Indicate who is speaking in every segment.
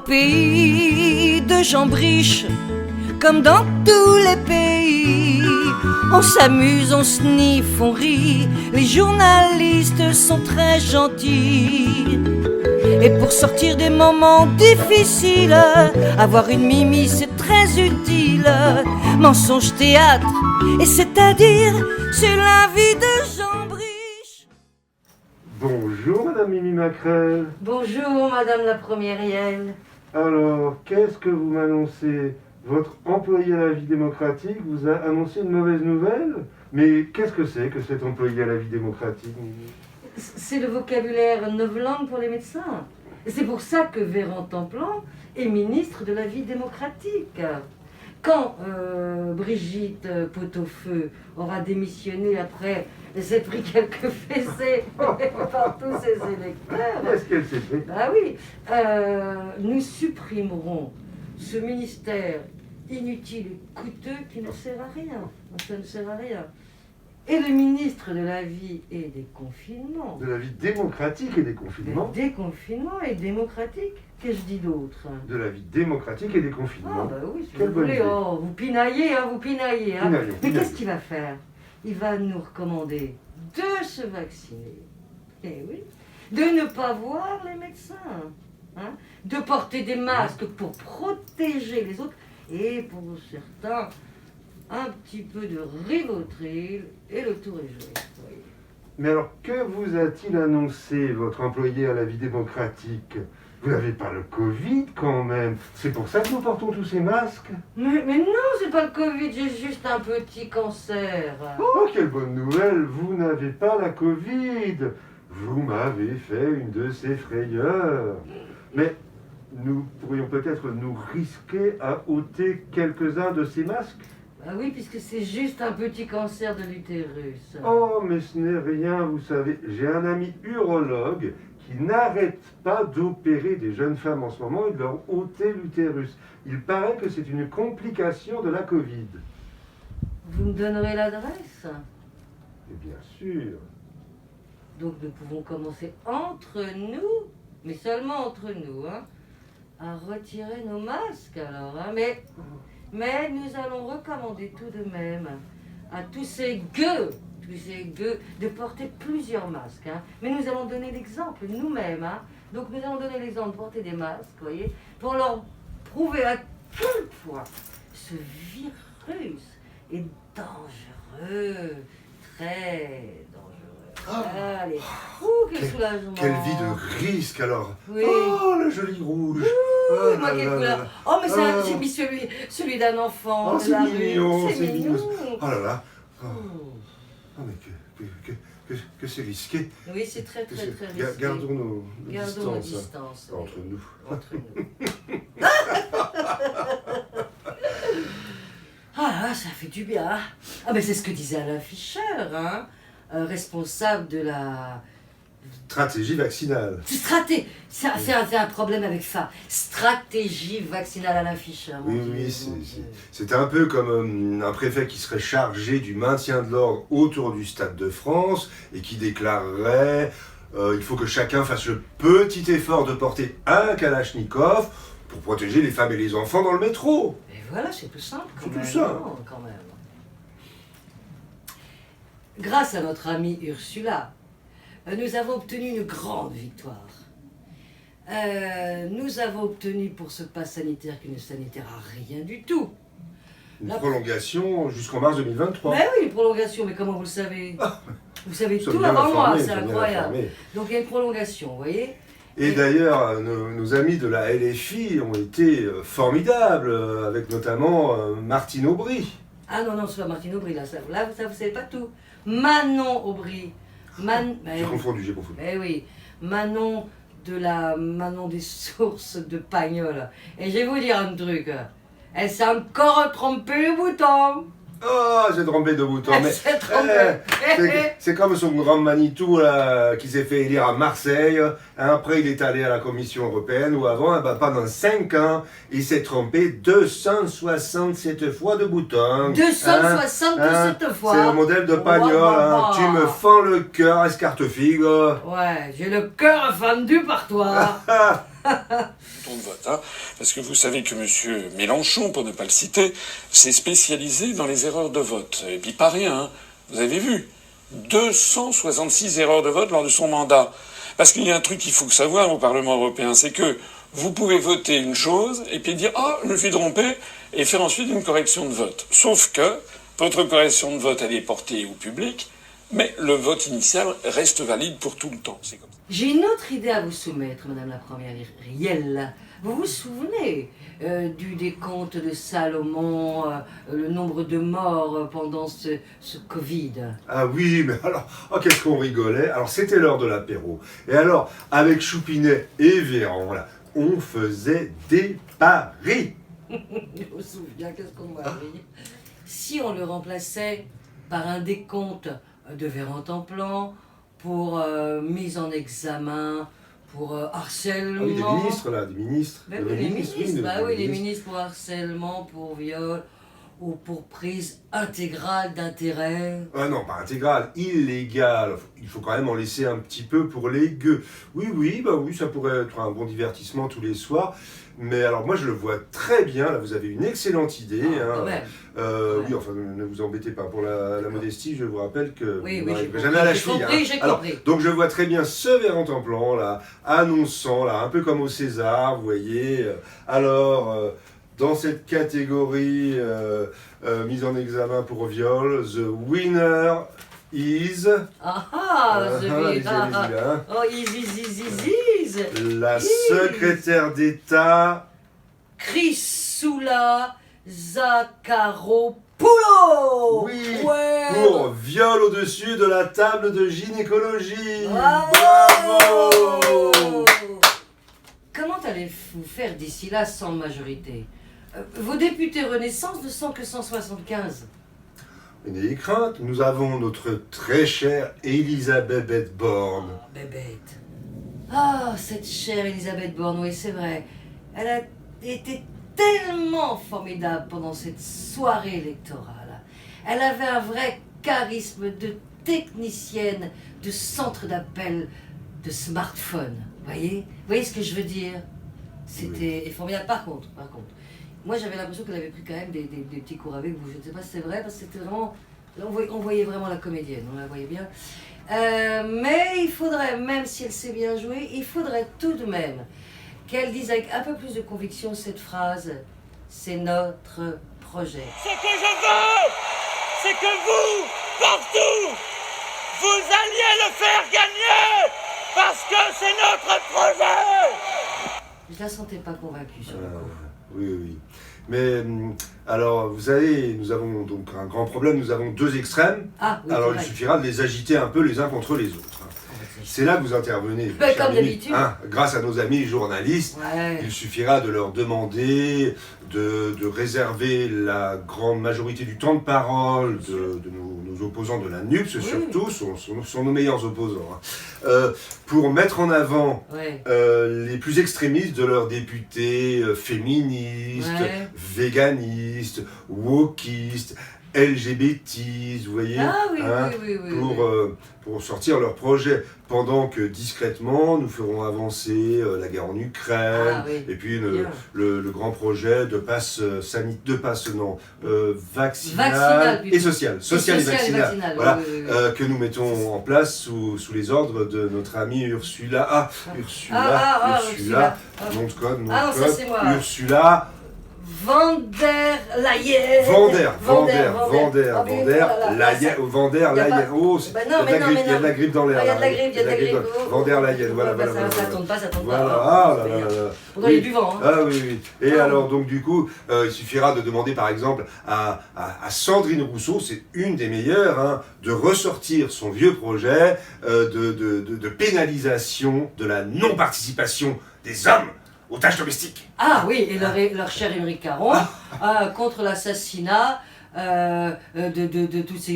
Speaker 1: pays de Jambriche, comme dans tous les pays, on s'amuse, on sniffe, on rit, les journalistes sont très gentils. Et pour sortir des moments difficiles, avoir une mimi c'est très utile. Mensonge, théâtre, et c'est-à-dire sur la vie de Jambriche.
Speaker 2: Bonjour Madame Mimi Macrel.
Speaker 1: Bonjour Madame la Premiérienne.
Speaker 2: Alors, qu'est-ce que vous m'annoncez? Votre employé à la vie démocratique vous a annoncé une mauvaise nouvelle? Mais qu'est-ce que c'est que cet employé à la vie démocratique?
Speaker 1: C'est le vocabulaire novlangue pour les médecins. C'est pour ça que Véran Templan est ministre de la vie démocratique. Quand Brigitte Pot-au-Feu aura démissionné après s'être pris quelques fessées par tous ses électeurs,
Speaker 2: Qu'est-ce qu'elle s'est fait?
Speaker 1: bah oui, nous supprimerons ce ministère inutile et coûteux qui ne sert à rien. Ça ne sert à rien. Et le ministre de la vie et des confinements.
Speaker 2: De la vie démocratique et des confinements?
Speaker 1: Déconfinement et démocratique. Qu'ai-je dit d'autre?
Speaker 2: De la vie démocratique et des
Speaker 1: Ah
Speaker 2: confinements.
Speaker 1: bah oui, si
Speaker 2: Quelle
Speaker 1: vous
Speaker 2: bonne
Speaker 1: voulez.
Speaker 2: idée.
Speaker 1: Oh, vous pinaillez, hein, vous pinaillez. Hein.
Speaker 2: Pinaillons,
Speaker 1: Mais
Speaker 2: pinaillons.
Speaker 1: qu'est-ce qu'il va faire? Il va nous recommander de se vacciner. Eh oui. De ne pas voir les médecins. Hein, de porter des masques pour protéger les autres. Et pour certains, un petit peu de Rivotril et le tour est joué. Oui.
Speaker 2: Mais alors, que vous a-t-il annoncé, votre employé à la vie démocratique? Vous n'avez pas le Covid quand même. C'est pour ça que nous portons tous ces masques.
Speaker 1: Mais non, c'est pas le Covid, j'ai juste un petit cancer.
Speaker 2: Oh, quelle bonne nouvelle! Vous n'avez pas la Covid. Vous m'avez fait une de ces frayeurs. Mais nous pourrions peut-être nous risquer à ôter quelques-uns de ces masques.
Speaker 1: Ah oui, puisque c'est juste un petit cancer de l'utérus.
Speaker 2: Oh, mais ce n'est rien, vous savez. J'ai un ami urologue qui n'arrête pas d'opérer des jeunes femmes en ce moment et de leur ôter l'utérus. Il paraît que c'est une complication de la Covid.
Speaker 1: Vous me donnerez l'adresse?
Speaker 2: Et bien sûr.
Speaker 1: Donc nous pouvons commencer entre nous, mais seulement entre nous, hein, à retirer nos masques alors. Hein, mais nous allons recommander tout de même à tous ces gueux de porter plusieurs masques. Hein. Mais nous allons donner l'exemple nous-mêmes. Hein. Donc nous allons donner l'exemple de porter des masques, voyez, pour leur prouver à quel point ce virus est dangereux, très dangereux. Allez, quel soulagement.
Speaker 2: Quelle vie de risque alors.
Speaker 1: Oui.
Speaker 2: Oh, le joli rouge.
Speaker 1: Oh, moi, quelle couleur. Oh, mais ça, j'ai mis celui d'un enfant.
Speaker 2: Oh,
Speaker 1: de
Speaker 2: c'est
Speaker 1: la
Speaker 2: mignon,
Speaker 1: rue.
Speaker 2: c'est mignon.
Speaker 1: mignon.
Speaker 2: Oh là là. Oh,
Speaker 1: Oh.
Speaker 2: oh, mais que c'est risqué.
Speaker 1: Oui, c'est très risqué.
Speaker 2: Gardons nos
Speaker 1: Gardons nos
Speaker 2: distances,
Speaker 1: distances.
Speaker 2: hein,
Speaker 1: Oui.
Speaker 2: entre nous.
Speaker 1: Entre nous. Ah, ça fait du bien. Ah, mais c'est ce que disait Alain Fischer, hein, responsable de la...
Speaker 2: Stratégie vaccinale.
Speaker 1: C'est un problème avec ça. Stratégie vaccinale Alain Fischer. mon
Speaker 2: Oui,
Speaker 1: Dieu,
Speaker 2: oui,
Speaker 1: mon Dieu.
Speaker 2: c'est un peu comme un préfet qui serait chargé du maintien de l'ordre autour du Stade de France et qui déclarerait il faut que chacun fasse le petit effort de porter un Kalachnikov pour protéger les femmes et les enfants dans le métro.
Speaker 1: Et voilà, c'est tout simple quand
Speaker 2: C'est
Speaker 1: même.
Speaker 2: tout simple.
Speaker 1: Non, quand même. Grâce à notre amie Ursula, nous avons obtenu une grande victoire. Nous avons obtenu pour ce pass sanitaire qui ne sanitaire à rien du tout.
Speaker 2: Une
Speaker 1: La-
Speaker 2: prolongation jusqu'en mars 2023.
Speaker 1: Mais oui, une prolongation, mais comment vous le savez? Vous savez
Speaker 2: Nous sommes
Speaker 1: tout
Speaker 2: bien
Speaker 1: avant moi,
Speaker 2: informés,
Speaker 1: c'est
Speaker 2: nous sommes bien
Speaker 1: incroyable.
Speaker 2: informés.
Speaker 1: Donc il y a une prolongation, vous voyez?
Speaker 2: Et d'ailleurs, nos amis de la LFI ont été formidables, avec notamment Martine Aubry.
Speaker 1: Ah non, non, c'est pas Martine Aubry, là, vous savez pas tout. Manon Aubry.
Speaker 2: J'ai confondu.
Speaker 1: Mais oui, Manon des sources de Pagnol. Et je vais vous dire un truc. Elle s'est encore trompée le bouton.
Speaker 2: Oh, j'ai trompé de bouton.
Speaker 1: Elle
Speaker 2: Mais
Speaker 1: s'est trompée.
Speaker 2: c'est comme son grand Manitou là, qui s'est fait élire à Marseille. Après, il est allé à la Commission européenne. Ou avant, pendant 5 ans, il s'est trompé 267 fois de bouton.
Speaker 1: 267 fois.
Speaker 2: C'est le modèle de Pagnol.
Speaker 1: Wow.
Speaker 2: Tu me fends le cœur, escartefigue.
Speaker 1: Ouais, j'ai le cœur fendu par toi.
Speaker 3: De vote, hein, parce que vous savez que M. Mélenchon, pour ne pas le citer, s'est spécialisé dans les erreurs de vote. Et puis pas rien, hein. Vous avez vu, 266 erreurs de vote lors de son mandat. Parce qu'il y a un truc qu'il faut savoir au Parlement européen, c'est que vous pouvez voter une chose et puis dire « Ah, je me suis trompé » et faire ensuite une correction de vote. Sauf que votre correction de vote, elle est portée au public, mais le vote initial reste valide pour tout le temps. C'est comme ça.
Speaker 1: J'ai une autre idée à vous soumettre, Madame la Première Riel. Vous vous souvenez du décompte de Salomon, le nombre de morts pendant ce Covid?
Speaker 2: Ah oui, mais alors, oh, qu'est-ce qu'on rigolait. Alors, c'était l'heure de l'apéro. Et alors, avec Choupinet et Véran, là, on faisait des paris.
Speaker 1: Je me souviens, qu'est-ce qu'on m'a dit? Si on le remplaçait par un décompte de Véran-Templan pour mise en examen, pour harcèlement...
Speaker 2: Ah oui, des ministres, là, des ministres.
Speaker 1: Ben oui, les ministres, les ministres pour harcèlement, pour viol, ou pour prise intégrale d'intérêt.
Speaker 2: Ah non, pas intégrale, illégale. Il faut quand même en laisser un petit peu pour les gueux. Oui, ça pourrait être un bon divertissement tous les soirs. Mais alors moi je le vois très bien, là vous avez une excellente idée.
Speaker 1: Quand même.
Speaker 2: Oui, enfin ne vous embêtez pas pour la modestie, je vous rappelle que
Speaker 1: Oui,
Speaker 2: vous n'arriverez
Speaker 1: j'ai
Speaker 2: jamais à la
Speaker 1: compris,
Speaker 2: cheville.
Speaker 1: j'ai
Speaker 2: Alors,
Speaker 1: compris.
Speaker 2: donc je vois très bien ce Véran-Templan là, annonçant, là, un peu comme au César, vous voyez. Alors, dans cette catégorie mise en examen pour viol, the winner is...
Speaker 1: Allez-y,
Speaker 2: hein.
Speaker 1: Oh, easy.
Speaker 2: La secrétaire d'État...
Speaker 1: Chrysoula Zakharopoulou.
Speaker 2: Oui,
Speaker 1: Ouais.
Speaker 2: pour viol au-dessus de la table de gynécologie.
Speaker 1: Bravo. Comment allez-vous faire d'ici là sans majorité? Vos députés Renaissance ne sont que 175.
Speaker 2: N'ayez crainte, nous avons notre très chère Elisabeth Borne.
Speaker 1: Oh, bébête. Ah, cette chère Elisabeth Borne, oui, c'est vrai. Elle a été tellement formidable pendant cette soirée électorale. Elle avait un vrai charisme de technicienne, de centre d'appel, de smartphone. Vous voyez ce que je veux dire? C'était formidable. Par contre, moi j'avais l'impression qu'elle avait pris quand même des petits cours avec vous. Je ne sais pas si c'est vrai, parce que c'était vraiment... Là, on voyait vraiment la comédienne, on la voyait bien. Mais il faudrait, même si elle sait bien jouer, il faudrait tout de même qu'elle dise avec un peu plus de conviction cette phrase « C'est notre projet ».
Speaker 4: Ce que je veux, c'est que vous, partout, vous alliez le faire gagner, parce que c'est notre projet.
Speaker 1: Je la sentais pas convaincue sur le coup.
Speaker 2: Oui. Mais alors, vous savez, nous avons donc un grand problème, nous avons deux extrêmes.
Speaker 1: Ah, oui,
Speaker 2: alors il suffira de les agiter un peu les uns contre les autres. C'est là que vous intervenez.
Speaker 1: Comme d'habitude.
Speaker 2: Grâce à nos amis journalistes, il suffira de leur demander de réserver la grande majorité du temps de parole de nos opposants de la NUPS, surtout, sont nos meilleurs opposants, pour mettre en avant les plus extrémistes de leurs députés féministes, véganistes, wokistes, LGBT, vous voyez, pour sortir leur projet, pendant que discrètement nous ferons avancer la guerre en Ukraine, et puis le grand projet de passe vaccinal et social et vaccinal, voilà, que nous mettons en place sous les ordres de notre amie Ursula, Ursula, nom de code, Ursula
Speaker 1: Van der Leyen.
Speaker 2: Van der Leyen. Oh, il y a de la grippe dans l'air.
Speaker 1: Il y a de la grippe.
Speaker 2: Van der Leyen, voilà.
Speaker 1: Ça tourne pas.
Speaker 2: Voilà,
Speaker 1: on doit aller du vent.
Speaker 2: Ah oui. Et alors, donc, du coup, il suffira de demander, par exemple, à Sandrine Rousseau, c'est une des meilleures, de ressortir son vieux projet de pénalisation de la non-participation des hommes aux tâches domestiques.
Speaker 1: Ah oui, et leur cher Émeric Caron, contre l'assassinat de tous ces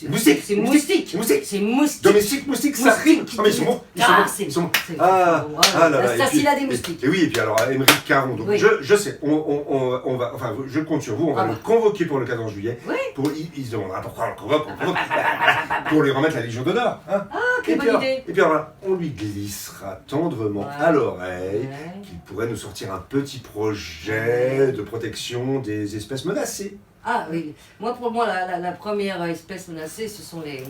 Speaker 2: Moustiques,
Speaker 1: ces moustiques.
Speaker 2: moustiques.
Speaker 1: Ces moustiques.
Speaker 2: Domestiques, moustiques, ça rime. Ah mais ils sont bons, ils sont bons, ils sont bons. Ah là là.
Speaker 1: La Stacilla des moustiques.
Speaker 2: Et oui, et puis alors Émeric Caron, donc
Speaker 1: Oui.
Speaker 2: je sais, on va, enfin je compte sur vous, on va le convoquer pour le 14 juillet.
Speaker 1: Oui.
Speaker 2: Il se demandera pourquoi on le convoque, pour lui remettre la Légion d'honneur. Hein.
Speaker 1: Quelle bonne idée.
Speaker 2: Et puis alors là, on lui glissera tendrement à l'oreille
Speaker 1: Ouais.
Speaker 2: qu'il pourrait nous sortir un petit projet de protection des espèces menacées.
Speaker 1: Ah oui, pour moi, la première espèce menacée, ce sont les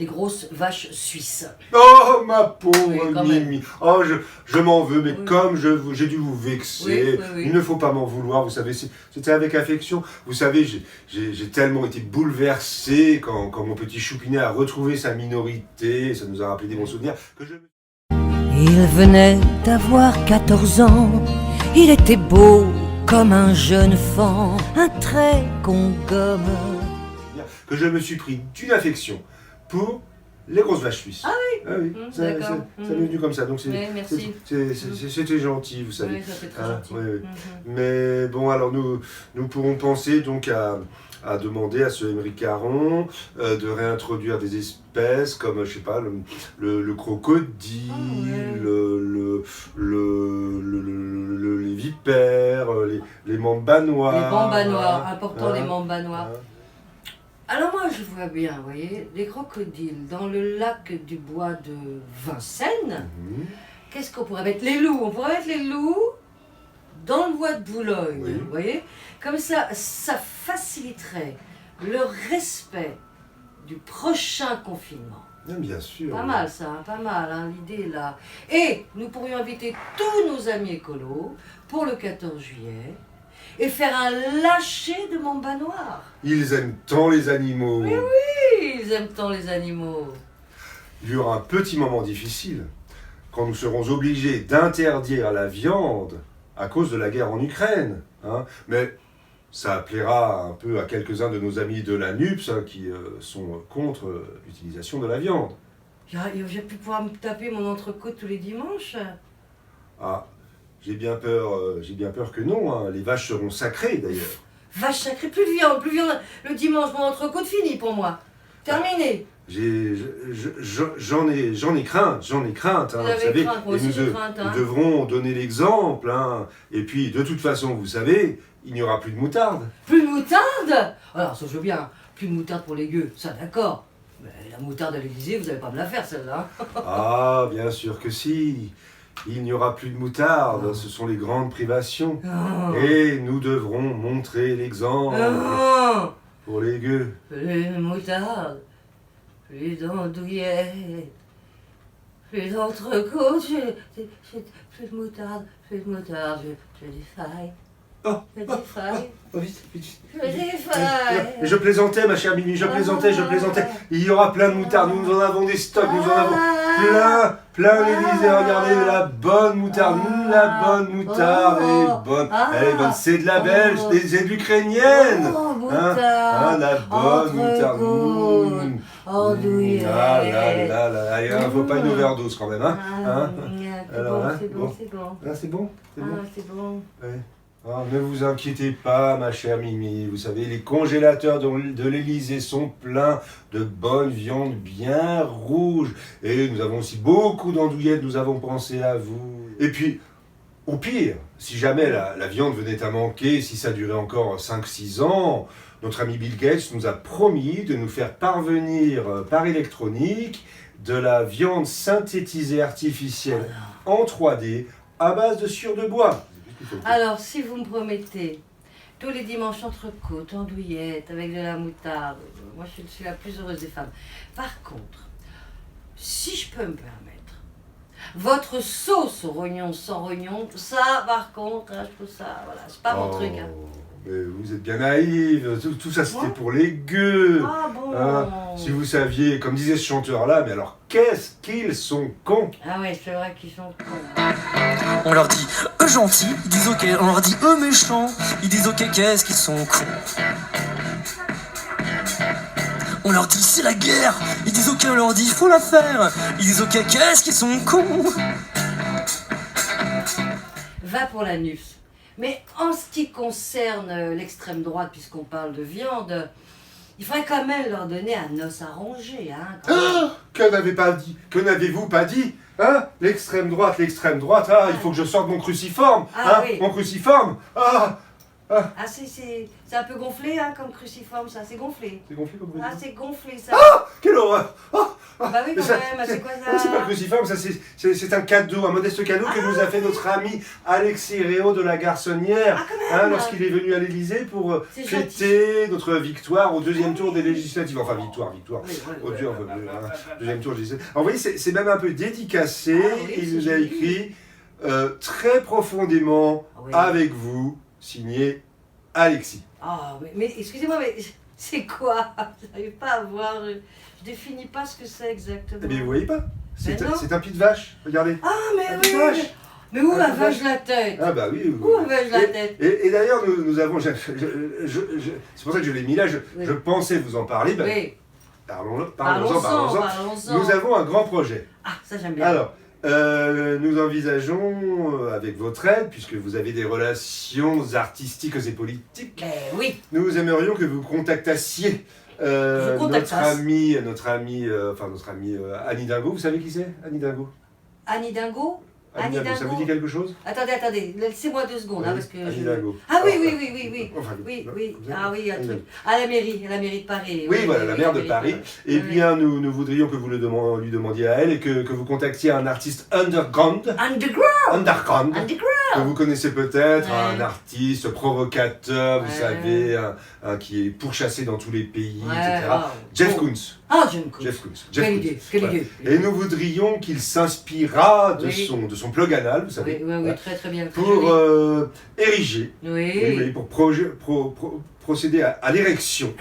Speaker 1: grosses vaches suisses.
Speaker 2: Oh ma pauvre
Speaker 1: Oui, quand même.
Speaker 2: Mimi, oh je m'en veux, mais
Speaker 1: Oui.
Speaker 2: comme j'ai dû vous vexer,
Speaker 1: Oui.
Speaker 2: il ne faut pas m'en vouloir, vous savez, c'était avec affection. Vous savez, j'ai tellement été bouleversé quand mon petit choupinet a retrouvé sa minorité, ça nous a rappelé des bons souvenirs, que je...
Speaker 5: Il venait d'avoir 14 ans, il était beau comme un jeune fan, un trait qu'on gomme.
Speaker 2: que je me suis pris d'une affection pour les grosses vaches suisses.
Speaker 1: Ah oui.
Speaker 2: Ah oui, ça
Speaker 1: d'accord.
Speaker 2: m'est venu comme ça, donc
Speaker 1: Oui, merci.
Speaker 2: c'était gentil, vous savez.
Speaker 1: Oui, ça fait très
Speaker 2: Ah,
Speaker 1: gentil.
Speaker 2: oui, oui.
Speaker 1: Mhm.
Speaker 2: Mais bon, alors nous pourrons penser donc à demander à ce Émeric Caron de réintroduire des espèces comme, je sais pas, le crocodile, les vipères, les mambas noirs.
Speaker 1: Les bambas noirs, important les bambas noirs.
Speaker 2: Hein.
Speaker 1: Alors moi je vois bien, vous voyez, les crocodiles dans le lac du bois de Vincennes.
Speaker 2: Mhm.
Speaker 1: Qu'est-ce qu'on pourrait mettre? Les loups, on pourrait mettre les loups dans le bois de Boulogne,
Speaker 2: Oui.
Speaker 1: vous voyez. Comme ça faciliterait le respect du prochain confinement.
Speaker 2: Ah, bien sûr.
Speaker 1: Pas mal ça, hein, pas mal, hein, l'idée est là. Et nous pourrions inviter tous nos amis écolos pour le 14 juillet et faire un lâcher de mamba noir.
Speaker 2: Ils aiment tant les animaux.
Speaker 1: Oui, ils aiment tant les animaux.
Speaker 2: Il y aura un petit moment difficile quand nous serons obligés d'interdire la viande à cause de la guerre en Ukraine. Hein. Mais ça plaira un peu à quelques-uns de nos amis de la NUPS hein, qui sont contre l'utilisation de la viande.
Speaker 1: J'ai pu pouvoir me taper mon entrecôte tous les dimanches.
Speaker 2: Ah, j'ai bien peur que non. Hein. Les vaches seront sacrées d'ailleurs.
Speaker 1: Vache sacrée, plus de viande, plus de viande. Le dimanche, mon entrecôte fini pour moi. Terminé.
Speaker 2: J'en ai crainte, hein,
Speaker 1: Vous avez
Speaker 2: savez,
Speaker 1: crainte, moi
Speaker 2: et
Speaker 1: aussi j'ai crainte, hein.
Speaker 2: nous devrons donner l'exemple, hein. Et puis de toute façon, vous savez, il n'y aura plus de moutarde.
Speaker 1: Plus de moutarde? Alors ça je veux bien, plus de moutarde pour les gueux, ça d'accord. Mais la moutarde à l'Élysée, vous n'allez pas me la faire celle-là.
Speaker 2: Ah, bien sûr que si. Il n'y aura plus de moutarde, ce sont les grandes privations.
Speaker 1: Oh.
Speaker 2: Et nous devrons montrer l'exemple
Speaker 1: Oh.
Speaker 2: pour les gueux.
Speaker 1: Plus de moutarde, plus d'andouillettes, plus d'entrecôte, plus de moutarde, je défaille.
Speaker 2: Oh,
Speaker 1: Je défaille.
Speaker 2: Oh, vite, vite.
Speaker 1: Je défaille.
Speaker 2: Je plaisantais, ma chère Mimi, je plaisantais. Il y aura plein de moutarde, nous en avons des stocks, nous en avons plein l'Élysée. Regardez, la bonne moutarde est bonne. Elle est bonne, c'est de la belge, c'est de l'ukrainienne.
Speaker 1: Oh,
Speaker 2: Hein,
Speaker 1: moutarde.
Speaker 2: la bonne moutarde.
Speaker 1: Entrecôte. Andouillette.
Speaker 2: Ah là là, allez, hein, faut pas une overdose quand même. Hein.
Speaker 1: C'est
Speaker 2: Alors,
Speaker 1: bon,
Speaker 2: hein,
Speaker 1: c'est bon, c'est bon.
Speaker 2: Ah, c'est bon, c'est bon.
Speaker 1: Ah, c'est bon.
Speaker 2: Ouais. Ah, ne vous inquiétez pas, ma chère Mimi. Vous savez, les congélateurs de l'Élysée sont pleins de bonnes viandes bien rouges. Et nous avons aussi beaucoup d'andouillettes, nous avons pensé à vous. Et puis, au pire, si jamais la viande venait à manquer, si ça durait encore 5-6 ans, notre ami Bill Gates nous a promis de nous faire parvenir par électronique de la viande synthétisée artificielle en 3D à base de sciure de bois.
Speaker 1: Alors, si vous me promettez, tous les dimanches entrecôte, andouillette, avec de la moutarde, moi je suis la plus heureuse des femmes. Par contre, si je peux me permettre, votre sauce au rognon sans rognon, ça par contre, hein, je trouve ça, voilà, c'est pas mon truc. Hein.
Speaker 2: Mais vous êtes bien naïve, tout ça c'était
Speaker 1: Ouais.
Speaker 2: pour les gueux.
Speaker 1: Ah bon
Speaker 2: Hein, si vous saviez, comme disait ce chanteur-là, mais alors qu'est-ce qu'ils sont cons.
Speaker 1: Ah ouais, c'est vrai qu'ils sont cons.
Speaker 6: On leur dit eux gentils, ils disent ok. On leur dit eux méchants, ils disent ok, qu'est-ce qu'ils sont cons. On leur dit c'est la guerre, ils disent ok. On leur dit faut la faire, ils disent ok, qu'est-ce qu'ils sont cons.
Speaker 1: Va pour la NUPS. Mais en ce qui concerne l'extrême droite, puisqu'on parle de viande, il faudrait quand même leur donner un os à ronger, hein.
Speaker 2: Ah, que n'avez-vous pas dit? Hein? L'extrême droite, ah, il faut que je sorte mon cruciforme.
Speaker 1: Ah,
Speaker 2: Hein?
Speaker 1: oui.
Speaker 2: Mon cruciforme. Ah,
Speaker 1: Ah, c'est un peu gonflé, hein, comme cruciforme, ça, c'est gonflé.
Speaker 2: c'est gonflé comme
Speaker 1: Ah,
Speaker 2: cruciforme.
Speaker 1: c'est gonflé, ça.
Speaker 2: Quelle horreur!
Speaker 1: Bah oui, quand
Speaker 2: Ça,
Speaker 1: même, c'est quoi
Speaker 2: non, c'est pas
Speaker 1: ça?
Speaker 2: cruciforme, ça c'est un cadeau, un modeste cadeau que nous a fait notre ami Alexis Réau de la Garçonnière,
Speaker 1: Ah, quand même.
Speaker 2: lorsqu'il est venu à l'Élysée pour
Speaker 1: C'est
Speaker 2: fêter notre victoire au deuxième tour des législatives. Enfin, victoire.
Speaker 1: Oui, oui,
Speaker 2: Au
Speaker 1: oui,
Speaker 2: deuxième tour législatif. Alors, vous voyez, c'est même un peu dédicacé.
Speaker 1: Ah oui,
Speaker 2: Il
Speaker 1: c'est
Speaker 2: nous a
Speaker 1: joli.
Speaker 2: écrit très profondément
Speaker 1: Ah oui.
Speaker 2: avec vous, signé Alexis.
Speaker 1: Ah, mais excusez-moi, mais c'est quoi? Je n'arrive pas à voir, je définis pas ce que c'est exactement.
Speaker 2: Eh bien, vous voyez pas? C'est
Speaker 1: Mais non.
Speaker 2: c'est un pied de vache, regardez.
Speaker 1: Ah, mais
Speaker 2: Un
Speaker 1: oui,
Speaker 2: pied de
Speaker 1: oui,
Speaker 2: vache.
Speaker 1: mais où
Speaker 2: Un pied de
Speaker 1: avais-je la tête?
Speaker 2: Ah bah oui.
Speaker 1: Où avais-je la tête?
Speaker 2: Et d'ailleurs, nous avons... c'est pour ça que je l'ai mis là,
Speaker 1: Oui.
Speaker 2: je pensais vous en parler. Ben,
Speaker 1: Oui,
Speaker 2: parlons-en.
Speaker 1: parlons-en.
Speaker 2: Nous avons un grand projet.
Speaker 1: Ah, ça j'aime bien.
Speaker 2: Alors, nous envisageons, avec votre aide, puisque vous avez des relations artistiques et politiques,
Speaker 1: Mais oui,
Speaker 2: nous aimerions que vous contactassiez
Speaker 1: Je contactasse.
Speaker 2: notre amie Annie Dingo. Vous savez qui c'est, Annie Dingo?
Speaker 1: Annie Dingo? Annie
Speaker 2: Dingo, ça
Speaker 1: Dingo.
Speaker 2: vous dit quelque chose?
Speaker 1: Attendez, laissez-moi 2 secondes, hein, parce que
Speaker 2: Annie
Speaker 1: je...
Speaker 2: Dingo.
Speaker 1: Ah oui,
Speaker 2: Alors,
Speaker 1: oui.
Speaker 2: enfin,
Speaker 1: Oui,
Speaker 2: non,
Speaker 1: oui.
Speaker 2: vous avez-
Speaker 1: Ah oui, un
Speaker 2: Annie
Speaker 1: truc.
Speaker 2: Dingo.
Speaker 1: À la mairie de Paris.
Speaker 2: Oui, voilà, la maire de Paris. Eh
Speaker 1: Oui.
Speaker 2: bien, nous voudrions que vous lui demandiez à elle et que vous contactiez un artiste underground,
Speaker 1: Underground.
Speaker 2: que vous connaissez peut-être,
Speaker 1: Ouais.
Speaker 2: un artiste provocateur, vous
Speaker 1: Ouais.
Speaker 2: savez, un qui est pourchassé dans tous les pays,
Speaker 1: Ouais,
Speaker 2: etc.
Speaker 1: wow.
Speaker 2: Jeff
Speaker 1: Oh.
Speaker 2: Koons.
Speaker 1: Ah, j'aime cool.
Speaker 2: Jeff Koons.
Speaker 1: Quelle idée, quelle
Speaker 2: Voilà.
Speaker 1: idée.
Speaker 2: Et nous voudrions qu'il s'inspirât de,
Speaker 1: Oui.
Speaker 2: de son plug anal, vous
Speaker 1: Oui,
Speaker 2: savez,
Speaker 1: oui,
Speaker 2: voilà,
Speaker 1: très bien. très
Speaker 2: pour
Speaker 1: joli.
Speaker 2: ériger, oui, vous voyez, pour procéder à l'érection.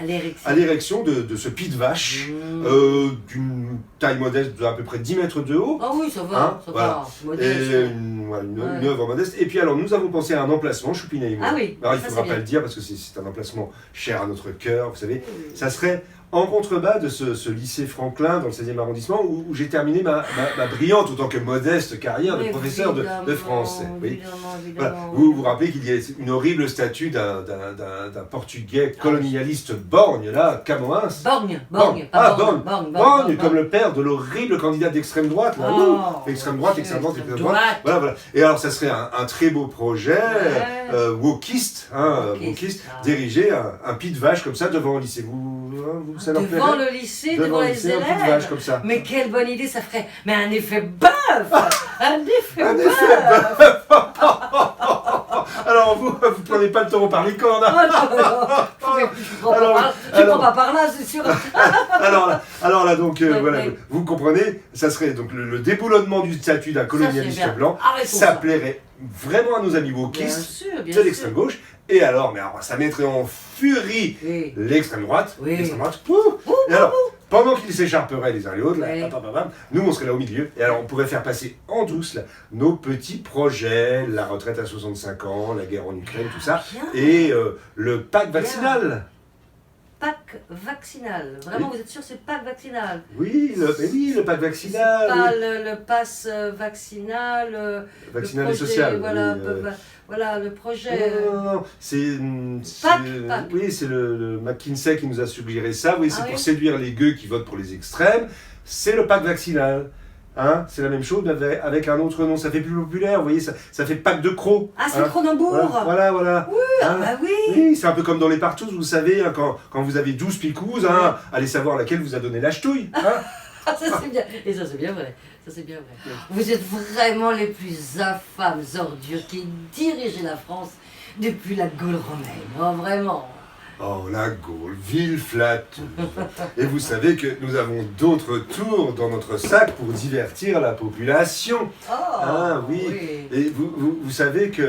Speaker 2: À l'érection de ce pied de vache, d'une taille modeste d'à peu près 10 mètres de haut.
Speaker 1: Ah oui, ça va,
Speaker 2: Hein,
Speaker 1: ça
Speaker 2: voilà.
Speaker 1: va.
Speaker 2: Et
Speaker 1: Modeste.
Speaker 2: une
Speaker 1: Ouais.
Speaker 2: œuvre modeste. Et puis alors, nous avons pensé à un emplacement, Choupina et moi.
Speaker 1: Ah oui,
Speaker 2: Alors, il
Speaker 1: ça,
Speaker 2: ne faudra
Speaker 1: c'est
Speaker 2: pas
Speaker 1: bien.
Speaker 2: le dire parce que c'est un emplacement cher à notre cœur, vous savez. Ça serait en contrebas de ce lycée Franklin dans le 16e arrondissement où j'ai terminé ma brillante, autant que modeste carrière de
Speaker 1: Mais
Speaker 2: professeur de
Speaker 1: évidemment,
Speaker 2: français. Oui.
Speaker 1: Évidemment.
Speaker 2: Voilà. Vous vous rappelez qu'il y a une horrible statue d'un portugais colonialiste borgne, là, Camões.
Speaker 1: Borgne,
Speaker 2: Ah,
Speaker 1: Borgne.
Speaker 2: Borgne, comme le père de l'horrible candidat d'extrême droite, là.
Speaker 1: Oh,
Speaker 2: Extrême droite,
Speaker 1: Dieu,
Speaker 2: extrême droite,
Speaker 1: extrême
Speaker 2: extrême droite. Voilà. Et alors, ça serait un très beau projet,
Speaker 1: Ouais.
Speaker 2: wokiste,
Speaker 1: Wokiste, ah.
Speaker 2: dériger un pied de vache comme ça devant le lycée. Ça leur
Speaker 1: Devant
Speaker 2: plairait
Speaker 1: le lycée,
Speaker 2: Devant
Speaker 1: devant
Speaker 2: le
Speaker 1: les
Speaker 2: lycée, un pied de vache
Speaker 1: élèves.
Speaker 2: comme ça.
Speaker 1: Mais quelle bonne idée, ça ferait. Mais un effet bœuf. Un effet
Speaker 2: Un
Speaker 1: bœuf.
Speaker 2: Alors, vous prenez pas le taureau par les cornes.
Speaker 1: Oh non, tu prends pas par là, c'est sûr.
Speaker 2: Alors là, donc,
Speaker 1: Ouais,
Speaker 2: voilà,
Speaker 1: ouais.
Speaker 2: vous comprenez, ça serait donc le déboulonnement du statut d'un colonialiste
Speaker 1: bien.
Speaker 2: blanc.
Speaker 1: Arrêtons
Speaker 2: Ça
Speaker 1: ça.
Speaker 2: plairait vraiment à nos amis
Speaker 1: Bien
Speaker 2: wokistes
Speaker 1: sûr, bien
Speaker 2: de l'extrême
Speaker 1: sûr.
Speaker 2: gauche. Et alors, ça mettrait en furie
Speaker 1: Oui.
Speaker 2: l'extrême droite.
Speaker 1: Oui.
Speaker 2: L'extrême droite. Et alors, pendant qu'ils s'écharperaient les uns les autres, là,
Speaker 1: Oui.
Speaker 2: nous on serait là au milieu. Et alors, on pourrait faire passer en douce là, nos petits projets, la retraite à 65 ans, la guerre en Ukraine, tout ça,
Speaker 1: Bien.
Speaker 2: et le pack vaccinal.
Speaker 1: Pack vaccinal. Vraiment, vous êtes sûr que c'est pack vaccinal?
Speaker 2: Oui, le pack
Speaker 1: C'est
Speaker 2: vaccinal.
Speaker 1: pas
Speaker 2: oui.
Speaker 1: le pass vaccinal.
Speaker 2: Vaccinal
Speaker 1: le
Speaker 2: et
Speaker 1: projet,
Speaker 2: social.
Speaker 1: Voilà,
Speaker 2: oui,
Speaker 1: voilà le projet.
Speaker 2: non, c'est
Speaker 1: Pack.
Speaker 2: oui, c'est le McKinsey qui nous a suggéré ça. Oui, c'est
Speaker 1: Ah
Speaker 2: pour
Speaker 1: oui.
Speaker 2: séduire les gueux qui votent pour les extrêmes. C'est le pack vaccinal. Hein, c'est la même chose, mais avec un autre nom. Ça fait plus populaire, vous voyez, ça fait pack de crocs.
Speaker 1: Ah, c'est
Speaker 2: hein.
Speaker 1: le Cronenbourg.
Speaker 2: Voilà.
Speaker 1: Ah
Speaker 2: Hein.
Speaker 1: bah oui.
Speaker 2: Oui, c'est un peu comme dans les partous, vous savez, hein, quand vous avez 12 picouses, hein, allez savoir laquelle vous a donné la ch'touille. Hein.
Speaker 1: Ah, ça c'est bien. Et ça c'est bien vrai. Ça c'est bien vrai. Vous êtes vraiment les plus infâmes ordures qui dirigent la France depuis la Gaule romaine. Oh, vraiment.
Speaker 2: Oh, la Gaule, ville flatteuse. Et vous savez que nous avons d'autres tours dans notre sac pour divertir la population.
Speaker 1: Oh,
Speaker 2: Ah oui. Et vous savez que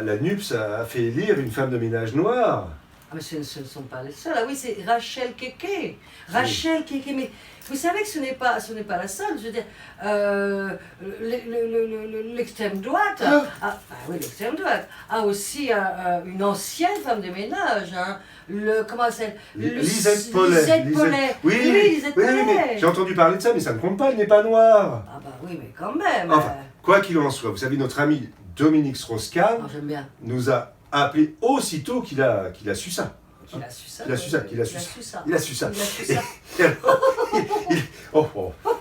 Speaker 2: la NUPS a fait élire une femme de ménage noire.
Speaker 1: Ah, mais ce ne sont pas les seuls. Ah oui, c'est Rachel Keke. Rachel Keke. Mais vous savez que ce n'est pas la seule. Je veux dire, l'extrême droite, l'extrême droite a aussi une ancienne femme de ménage. Hein. Comment elle s'appelle?
Speaker 2: Lisette Paulet.
Speaker 1: Lisette Paulet.
Speaker 2: Oui,
Speaker 1: Lisette Paulet.
Speaker 2: mais j'ai entendu parler de ça, mais ça ne compte pas, elle n'est pas noire.
Speaker 1: Ah bah oui, mais quand même.
Speaker 2: Enfin, quoi qu'il en soit, vous savez, notre ami Dominique Strauss-Kahn
Speaker 1: Oh, j'aime bien.
Speaker 2: nous a appelé aussitôt qu'il a su ça.
Speaker 1: Qu'il a su ça.
Speaker 2: Il a su ça, qu'il a su ça. Il a su ça.
Speaker 1: Il a su ça.
Speaker 2: Et alors,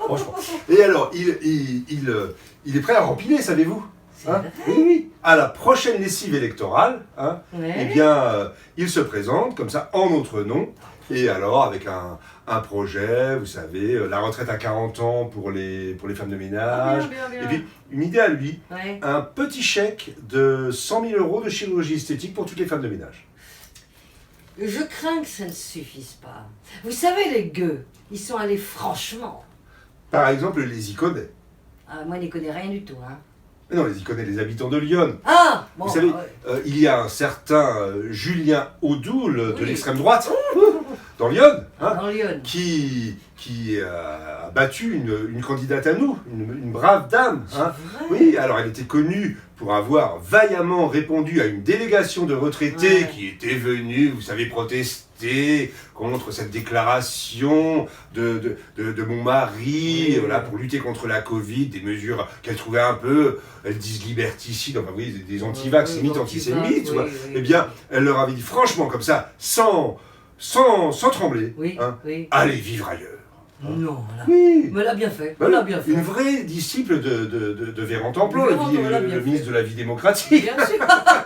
Speaker 2: franchement. Et alors, il est prêt à rempiler, savez-vous?
Speaker 1: C'est
Speaker 2: Hein?
Speaker 1: vrai.
Speaker 2: Oui, oui. À la prochaine lessive électorale, hein,
Speaker 1: Ouais.
Speaker 2: eh bien, il se présente comme ça en notre nom. Et alors, avec un projet, vous savez, la retraite à 40 ans pour les femmes de ménage.
Speaker 1: Ah, bien.
Speaker 2: Et puis, une idée à lui,
Speaker 1: Ouais.
Speaker 2: un petit chèque de 100 000 € de chirurgie esthétique pour toutes les femmes de ménage.
Speaker 1: Je crains que ça ne suffise pas. Vous savez, les gueux, ils sont allés franchement.
Speaker 2: Par exemple, les Iconais.
Speaker 1: Ah, moi, je n'y connais rien du tout, hein.
Speaker 2: Mais non, les Iconais, les habitants de Lyon.
Speaker 1: Ah bon,
Speaker 2: Vous savez,
Speaker 1: ouais.
Speaker 2: il y a un certain Julien Audoul de
Speaker 1: Oui.
Speaker 2: l'extrême droite, dans Lyon, hein,
Speaker 1: Dans Lyon.
Speaker 2: qui a battu une candidate à nous, une brave dame. Hein.
Speaker 1: C'est vrai.
Speaker 2: Oui, alors elle était connue pour avoir vaillamment répondu à une délégation de retraités
Speaker 1: Ouais.
Speaker 2: qui était venue, vous savez, protester contre cette déclaration de mon mari,
Speaker 1: Oui.
Speaker 2: voilà, pour lutter contre la Covid, des mesures qu'elle trouvait un peu, elles disent liberticides, enfin oui, des antivax,
Speaker 1: Oui,
Speaker 2: limite
Speaker 1: antivax,
Speaker 2: antisémites,
Speaker 1: oui,
Speaker 2: quoi.
Speaker 1: oui.
Speaker 2: Eh bien, elle leur avait dit franchement comme ça, sans trembler,
Speaker 1: Oui,
Speaker 2: hein,
Speaker 1: oui.
Speaker 2: allez vivre ailleurs.
Speaker 1: Non, là.
Speaker 2: Oui.
Speaker 1: Mais elle a bien fait.
Speaker 2: Voilà,
Speaker 1: Elle a bien fait.
Speaker 2: une vraie disciple de Véran Templon,
Speaker 1: Véran Templon, elle a bien
Speaker 2: le
Speaker 1: fait.
Speaker 2: ministre de la vie démocratique.
Speaker 1: Bien sûr.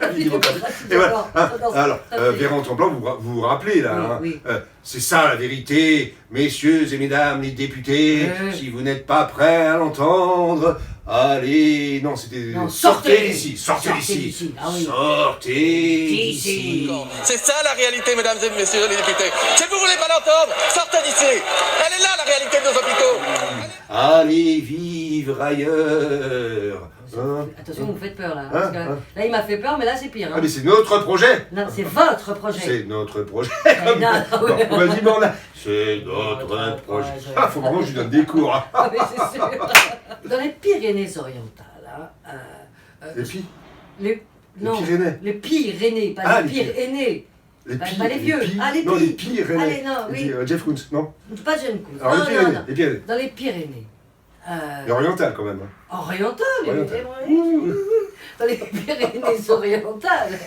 Speaker 2: La vie démocratique. Et voilà. Hein, alors, Véran Templon, vous vous rappelez là, hein,
Speaker 1: Oui.
Speaker 2: c'est ça la vérité, messieurs et mesdames les députés, si vous n'êtes pas prêts à l'entendre, allez, non, c'était
Speaker 1: Non,
Speaker 2: sortez
Speaker 1: sortez.
Speaker 2: d'ici, sortez
Speaker 1: Sortez
Speaker 2: d'ici,
Speaker 1: d'ici. Ah oui.
Speaker 2: sortez d'ici.
Speaker 7: C'est ça la réalité, mesdames et messieurs les députés. Si vous voulez pas l'entendre, sortez d'ici. Elle est là, la réalité de nos hôpitaux.
Speaker 2: Allez vivre ailleurs. Hein.
Speaker 1: Attention, vous me faites peur là.
Speaker 2: Hein,
Speaker 1: Parce que
Speaker 2: hein.
Speaker 1: là, il m'a fait peur, mais là, c'est pire.
Speaker 2: Ah
Speaker 1: Hein.
Speaker 2: mais c'est notre projet.
Speaker 1: Non, c'est votre projet.
Speaker 2: C'est notre projet.
Speaker 1: Eh non,
Speaker 2: Bon, vas-y, bon, là. C'est notre projet. Ah, faut vraiment que je lui donne des cours. Hein.
Speaker 1: Ah, mais c'est sûr. Dans les Pyrénées-Orientales, hein,
Speaker 2: Et puis,
Speaker 1: les, non,
Speaker 2: Pyrénées.
Speaker 1: les Pyrénées, pas
Speaker 2: Ah,
Speaker 1: les
Speaker 2: les
Speaker 1: Pyrénées.
Speaker 2: les
Speaker 1: Pas-
Speaker 2: Pi-
Speaker 1: pas les vieux.
Speaker 2: Pi-
Speaker 1: Ah, les
Speaker 2: non,
Speaker 1: Pi.
Speaker 2: les Pyrénées.
Speaker 1: Allez, non,
Speaker 2: Et
Speaker 1: oui.
Speaker 2: puis, Jeff Koons, non.
Speaker 1: Pas Jeune Cousin.
Speaker 2: Alors, les Pyrénées,
Speaker 1: non.
Speaker 2: les Pyrénées.
Speaker 1: Dans les Pyrénées.
Speaker 2: Les orientales, quand même. Hein.
Speaker 1: Orientales,
Speaker 2: Orientales.
Speaker 1: évidemment. Dans les Pyrénées-Orientales.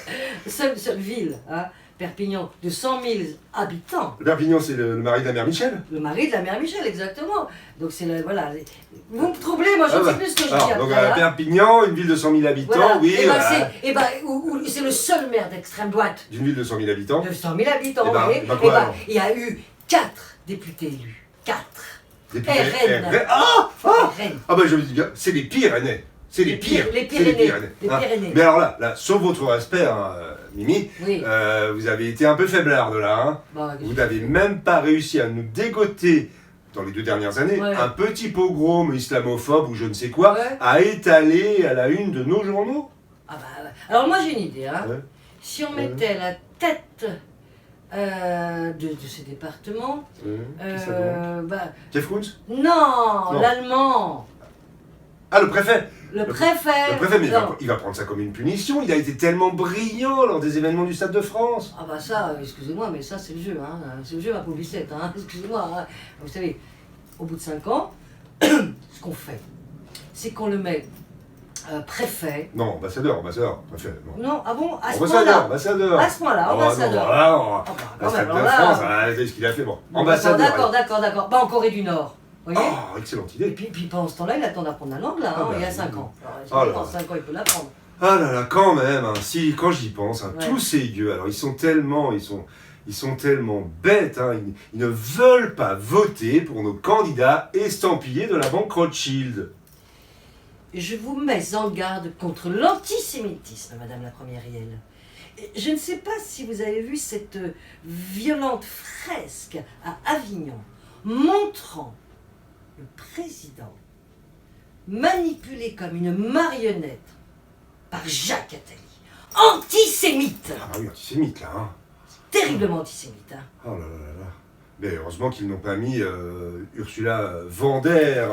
Speaker 1: Seule ville, hein, Perpignan, de 100 000 habitants.
Speaker 2: Le Perpignan, c'est le mari de la mère Michel.
Speaker 1: Le mari de la mère Michel, exactement. Donc c'est la, voilà. Vous me troublez, moi je
Speaker 2: Ah
Speaker 1: ne
Speaker 2: bah.
Speaker 1: sais plus ce que je
Speaker 2: Alors,
Speaker 1: dis
Speaker 2: donc,
Speaker 1: après. hein.
Speaker 2: Perpignan, une ville de 100 000 habitants,
Speaker 1: Voilà.
Speaker 2: oui.
Speaker 1: Et ben,
Speaker 2: voilà.
Speaker 1: c'est le seul maire d'extrême droite
Speaker 2: D'une ville de 100 000 habitants.
Speaker 1: de 100 000 habitants.
Speaker 2: Eh ben,
Speaker 1: vous voyez.
Speaker 2: eh ben quoi,
Speaker 1: Eh ben,
Speaker 2: alors
Speaker 1: il y a eu 4 députés élus. 4.
Speaker 2: Député
Speaker 1: RN.
Speaker 2: RN. Ah,
Speaker 1: RN.
Speaker 2: ah bah je me dis bien, c'est les Pyrénées. C'est les pires.
Speaker 1: Les
Speaker 2: C'est les
Speaker 1: Pyrénées. Les
Speaker 2: hein.
Speaker 1: Pyrénées.
Speaker 2: Mais alors là, sauf votre respect, hein, Mimi,
Speaker 1: Oui.
Speaker 2: vous avez été un peu faiblarde là. Hein.
Speaker 1: Bah,
Speaker 2: Vous n'avez même pas réussi à nous dégoter, dans les 2 dernières années,
Speaker 1: Ouais.
Speaker 2: un petit pogrom islamophobe ou je ne sais quoi,
Speaker 1: Ouais.
Speaker 2: à étaler à la une de nos journaux.
Speaker 1: Ah bah, alors moi j'ai une idée. Hein.
Speaker 2: Ouais.
Speaker 1: Si on mettait la tête de ce département,
Speaker 2: Qui ça donc
Speaker 1: bah,
Speaker 2: Jeff Koons
Speaker 1: non,
Speaker 2: Non.
Speaker 1: l'allemand,
Speaker 2: Ah, le préfet.
Speaker 1: le préfet.
Speaker 2: Le préfet, mais
Speaker 1: Non.
Speaker 2: il va prendre ça comme une punition. Il a été tellement brillant lors des événements du Stade de France.
Speaker 1: Ah bah ça, excusez-moi, mais ça c'est le jeu, hein. C'est le jeu ma pauvre Lucette, hein. Excusez-moi. Hein. Vous savez, au bout de 5 ans, ce qu'on fait, c'est qu'on le met préfet.
Speaker 2: Non, ambassadeur, préfet. Non.
Speaker 1: Non, ah bon, à ce
Speaker 2: Ambassadeur,
Speaker 1: point-là.
Speaker 2: ambassadeur.
Speaker 1: À ce point-là,
Speaker 2: Ah,
Speaker 1: ambassadeur.
Speaker 2: non, voilà,
Speaker 1: Ah bah,
Speaker 2: la
Speaker 1: quand
Speaker 2: Stade
Speaker 1: même,
Speaker 2: de
Speaker 1: alors là,
Speaker 2: France, c'est ce qu'il a fait. Bon,
Speaker 1: bon,
Speaker 2: ambassadeur.
Speaker 1: D'accord. Bah en Corée du Nord, vous voyez.
Speaker 2: Oh, excellente
Speaker 1: Et
Speaker 2: idée.
Speaker 1: puis pendant ce temps-là, il attend d'apprendre la langue là,
Speaker 2: Ah
Speaker 1: hein,
Speaker 2: bah,
Speaker 1: il y a
Speaker 2: oui.
Speaker 1: 5 ans. Alors,
Speaker 2: Oh là
Speaker 1: dans
Speaker 2: là.
Speaker 1: 5 ans, il peut l'apprendre.
Speaker 2: Ah là là, quand même, hein, si, quand j'y pense, hein,
Speaker 1: Ouais.
Speaker 2: tous ces gueux, alors ils sont tellement bêtes, hein, ils ne veulent pas voter pour nos candidats estampillés de la banque Rothschild.
Speaker 1: Je vous mets en garde contre l'antisémitisme, Madame la Première Riel. Je ne sais pas si vous avez vu cette violente fresque à Avignon montrant le président manipulé comme une marionnette par Jacques Attali. Antisémite!
Speaker 2: Ah oui, antisémite là, hein.
Speaker 1: Terriblement antisémite. Hein.
Speaker 2: Oh là là là là. Mais heureusement qu'ils n'ont pas mis Ursula Vander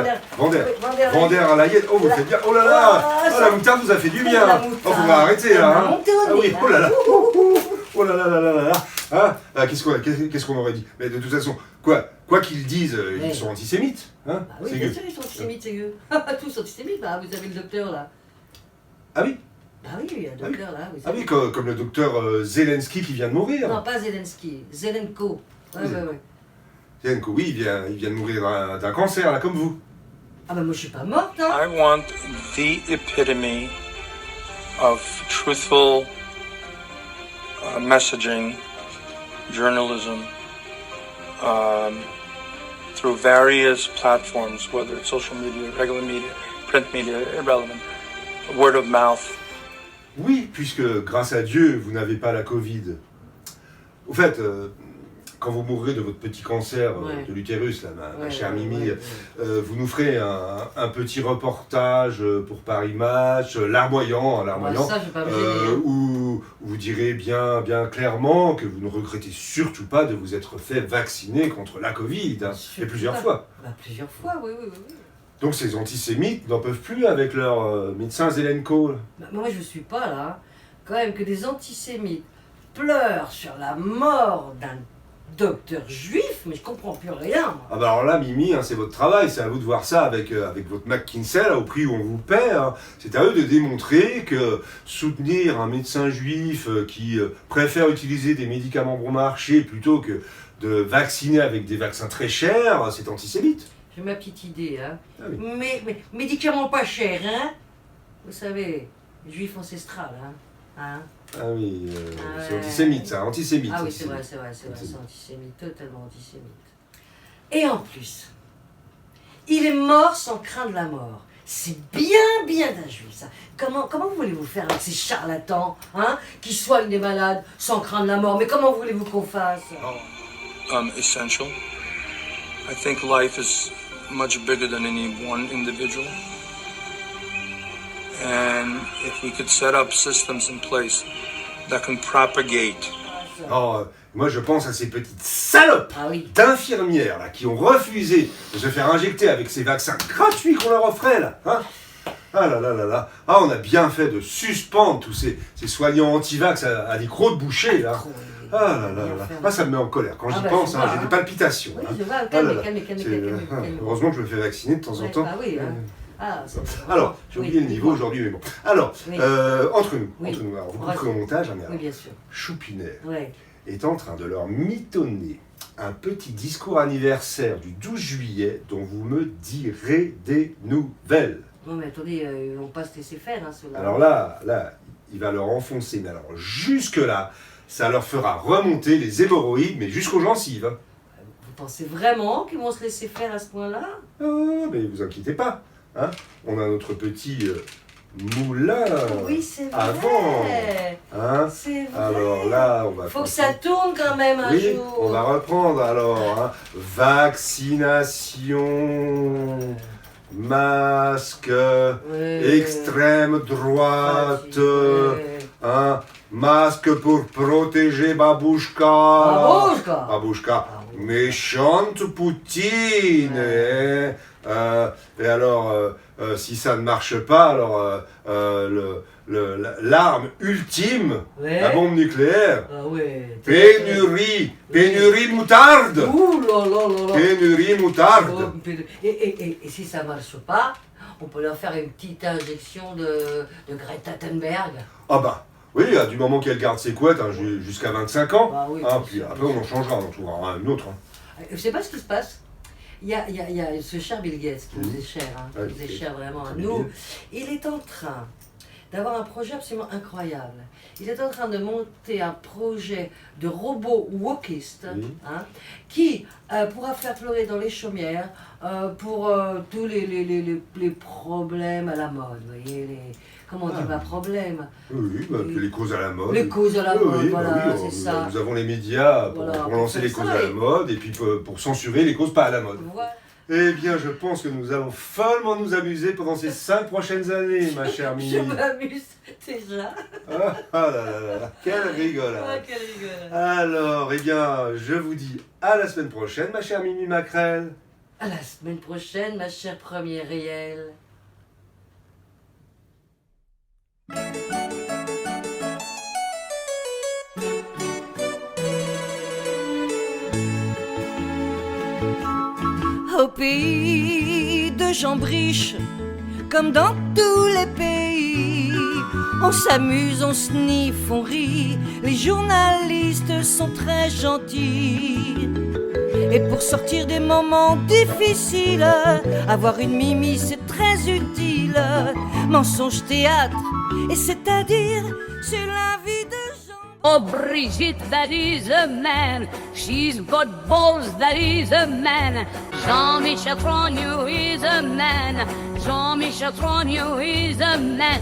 Speaker 2: à la Yenne. Oh, vous faites bien. Oh là là. Oh, la moutarde vous a fait du bien. Oh, faut arrêter là. Hein. Ah oui, oh là là. Oh là là là là là. Hein, Ah, qu'est-ce qu'on aurait dit? Mais de toute façon, quoi qu'ils disent,
Speaker 1: Ouais.
Speaker 2: ils sont antisémites. Hein?
Speaker 1: Bah oui,
Speaker 2: C'est
Speaker 1: bien
Speaker 2: que-
Speaker 1: sûr, ils sont antisémites, c'est eux. Tous antisémites, bah, vous avez le docteur là.
Speaker 2: Ah oui,
Speaker 1: Bah oui, il y a le docteur là. Vous
Speaker 2: ah
Speaker 1: savez.
Speaker 2: oui, comme le docteur Zelensky qui vient de mourir.
Speaker 1: Non, pas Zelensky, Zelenko. Ouais,
Speaker 2: Oui.
Speaker 1: ouais.
Speaker 2: Zelensky, oui, il vient de mourir d'un cancer, là, comme vous.
Speaker 1: Ah bah moi je suis pas morte, hein.
Speaker 8: I want the epitome of truthful messaging, journalism, through various platforms, whether it's social media, regular media, print media, irrelevant, word of mouth.
Speaker 2: Oui, puisque grâce à Dieu, vous n'avez pas la Covid. Au fait, quand vous mourrez de votre petit cancer
Speaker 1: Ouais.
Speaker 2: de l'utérus, là, ma
Speaker 1: Ouais,
Speaker 2: chère
Speaker 1: ouais,
Speaker 2: Mimi,
Speaker 1: ouais.
Speaker 2: vous nous ferez un petit reportage pour Paris Match, larmoyant,
Speaker 1: Bah, ça, je vais pas me gêner.
Speaker 2: où vous direz bien clairement que vous ne regrettez surtout pas de vous être fait vacciner contre la Covid, hein, et
Speaker 1: Surtout
Speaker 2: plusieurs
Speaker 1: pas.
Speaker 2: fois.
Speaker 1: Bah plusieurs fois, oui, oui, oui. oui.
Speaker 2: Donc ces antisémites n'en peuvent plus avec leur médecin Zelenko. Là.
Speaker 1: Bah, moi je suis pas là. Quand même que des antisémites pleurent sur la mort d'un docteur juif, mais je comprends plus rien. Moi.
Speaker 2: Ah bah alors là, Mimi, hein, c'est votre travail, c'est à vous de voir ça avec votre McKinsey, là, au prix où on vous paie. Hein. C'est à eux de démontrer que soutenir un médecin juif qui préfère utiliser des médicaments bon marché plutôt que de vacciner avec des vaccins très chers, c'est antisémite.
Speaker 1: J'ai ma petite idée, hein.
Speaker 2: Ah oui.
Speaker 1: Mais médicaments pas chers, hein. Vous savez, juif ancestral, hein. Hein.
Speaker 2: Ah oui,
Speaker 1: Ah
Speaker 2: c'est
Speaker 1: ouais.
Speaker 2: antisémite ça, antisémite.
Speaker 1: Ah oui, c'est vrai,
Speaker 2: antisémite.
Speaker 1: c'est antisémite, totalement antisémite. Et en plus, il est mort sans craindre la mort. C'est bien d'un juif, ça. Comment voulez-vous faire avec ces charlatans, hein, qui soignent des malades sans craindre la mort? Mais comment voulez-vous qu'on fasse?
Speaker 8: Essential. I think life is much bigger than any one individual. And if we could set up systems in place that can propagate
Speaker 2: Oh, moi je pense à ces petites salopes
Speaker 1: Ah oui.
Speaker 2: d'infirmières là, qui ont refusé de se faire injecter avec ces vaccins gratuits qu'on leur offrait là. Hein. Ah là là là là. Ah, on a bien fait de suspendre tous ces soignants anti-vax à des crocs de boucher là. Ah là là là. Ah, ça me met en colère. Quand
Speaker 1: Ah
Speaker 2: j'y
Speaker 1: bah,
Speaker 2: pense,
Speaker 1: je
Speaker 2: hein,
Speaker 1: vois,
Speaker 2: j'ai
Speaker 1: hein.
Speaker 2: des palpitations.
Speaker 1: Oui,
Speaker 2: hein.
Speaker 1: je vois,
Speaker 2: Ah là
Speaker 1: calmez,
Speaker 2: là.
Speaker 1: calmez.
Speaker 2: Heureusement que je me fais vacciner de temps en
Speaker 1: Ouais,
Speaker 2: temps.
Speaker 1: bah oui, hein. Ah, c'est
Speaker 2: Alors, j'ai oublié le niveau aujourd'hui, mais bon. Alors,
Speaker 1: Oui.
Speaker 2: entre nous,
Speaker 1: Oui.
Speaker 2: alors vous
Speaker 1: On va-
Speaker 2: couperez au montage, hein, mais
Speaker 1: Oui,
Speaker 2: alors,
Speaker 1: bien sûr.
Speaker 2: Choupinet
Speaker 1: Ouais.
Speaker 2: est en train de leur mitonner un petit discours anniversaire du 12 juillet dont vous me direz des nouvelles.
Speaker 1: Non mais attendez, ils vont pas se laisser faire, hein, ceux-là.
Speaker 2: Alors là, il va leur enfoncer, mais alors jusque-là, ça leur fera remonter les hémorroïdes, mais jusqu'aux gencives. Hein.
Speaker 1: Vous pensez vraiment qu'ils vont se laisser faire à ce point-là?
Speaker 2: Ah, mais vous inquiétez pas, hein. On a notre petit moulin
Speaker 1: Oui, c'est vrai.
Speaker 2: avant. Hein.
Speaker 1: C'est vrai.
Speaker 2: Alors là, on va...
Speaker 1: Faut que ça tourne quand même un
Speaker 2: Oui,
Speaker 1: jour.
Speaker 2: on va reprendre alors. Hein. Vaccination, masque,
Speaker 1: Ouais.
Speaker 2: extrême droite,
Speaker 1: Ouais.
Speaker 2: hein, masque pour protéger Babouchka.
Speaker 1: Babouchka.
Speaker 2: Babouchka, méchante Poutine. Hein. Et alors, si ça ne marche pas, alors l'arme ultime,
Speaker 1: Ouais.
Speaker 2: la bombe nucléaire,
Speaker 1: Ah ouais.
Speaker 2: pénurie de moutarde.
Speaker 1: Ouh là là là là.
Speaker 2: Pénurie moutarde.
Speaker 1: Oh, et si ça marche pas, on peut leur faire une petite injection de Greta Thunberg.
Speaker 2: Ah bah, oui, du moment qu'elle garde ses couettes hein, jusqu'à 25 ans.
Speaker 1: Bah oui,
Speaker 2: Ah,
Speaker 1: bien
Speaker 2: puis
Speaker 1: sûr,
Speaker 2: après, on en changera, on en trouvera une autre. Hein.
Speaker 1: Je sais pas ce qui se passe. Il y a ce cher Bill Gates qui nous est cher, hein, qui
Speaker 2: Ouais,
Speaker 1: nous est
Speaker 2: ok.
Speaker 1: cher vraiment à
Speaker 2: Très
Speaker 1: nous.
Speaker 2: bien.
Speaker 1: Il est en train d'avoir un projet absolument incroyable. Il est en train de monter un projet de robot wokiste
Speaker 2: Oui.
Speaker 1: hein, qui pourra faire pleurer dans les chaumières pour tous les problèmes à la mode. Vous voyez, comment on dit pas problème?
Speaker 2: Oui, bah,
Speaker 1: Oui.
Speaker 2: les causes à la mode.
Speaker 1: Les causes à la
Speaker 2: Oui,
Speaker 1: mode,
Speaker 2: oui,
Speaker 1: voilà,
Speaker 2: bah oui,
Speaker 1: c'est
Speaker 2: nous,
Speaker 1: ça.
Speaker 2: nous avons les médias pour,
Speaker 1: Voilà,
Speaker 2: pour
Speaker 1: pour
Speaker 2: lancer
Speaker 1: faire
Speaker 2: les causes
Speaker 1: ça,
Speaker 2: à la
Speaker 1: et-
Speaker 2: mode et puis pour censurer les causes pas à la mode.
Speaker 1: Voilà.
Speaker 2: Eh bien, je pense que nous allons follement nous amuser pendant ces 5 prochaines années, ma chère Mimi.
Speaker 1: Je m'amuse déjà.
Speaker 2: Ah là là là là, quelle rigolade.
Speaker 1: Ah, quelle rigolade.
Speaker 2: Alors, eh bien, je vous dis à la semaine prochaine, ma chère Mimi Macrel.
Speaker 1: À la semaine prochaine, ma chère première réelle.
Speaker 5: au pays de Jambriche, comme dans tous les pays. On s'amuse, on sniffe, on rit, les journalistes sont très gentils. Et pour sortir des moments difficiles, avoir une mimi c'est très utile. Mensonge, théâtre, et c'est-à-dire sur la vie de Jean.
Speaker 9: Oh Brigitte, that is a man. She's got balls, that is a man. Jean-Michel Trogneux is a man. Jean-Michel Trogneux is a man.